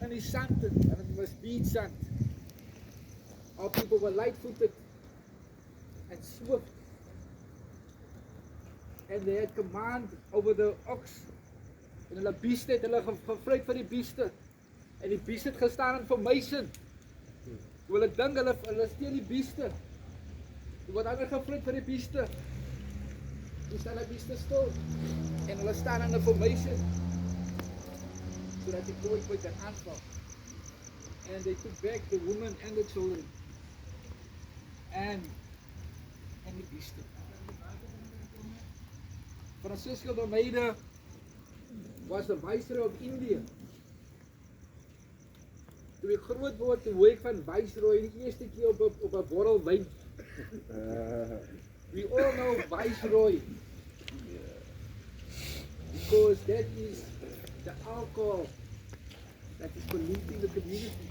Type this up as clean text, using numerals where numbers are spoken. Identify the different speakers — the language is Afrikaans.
Speaker 1: in die sand, and it was beach sand. Our people were light-footed and swift, and they had command over the ox. En hulle beeste het hulle gevryt van die beeste. En die beeste het gestaan in formation. Toe hulle dink hulle steel die beeste. Toe word hulle gevryt van die beeste. Toe staan die beeste stil. En hulle staan in 'n formation. Sodat die kooi kan aanval. And they took back the woman and the children. And die beeste. Francisco de Almeida was the viceroy of India. Toe ek groot word, toe hoor ek van viceroy die eerste keer op 'n bottel wyn. We all know viceroy. Because that is the alcohol that is polluting the community.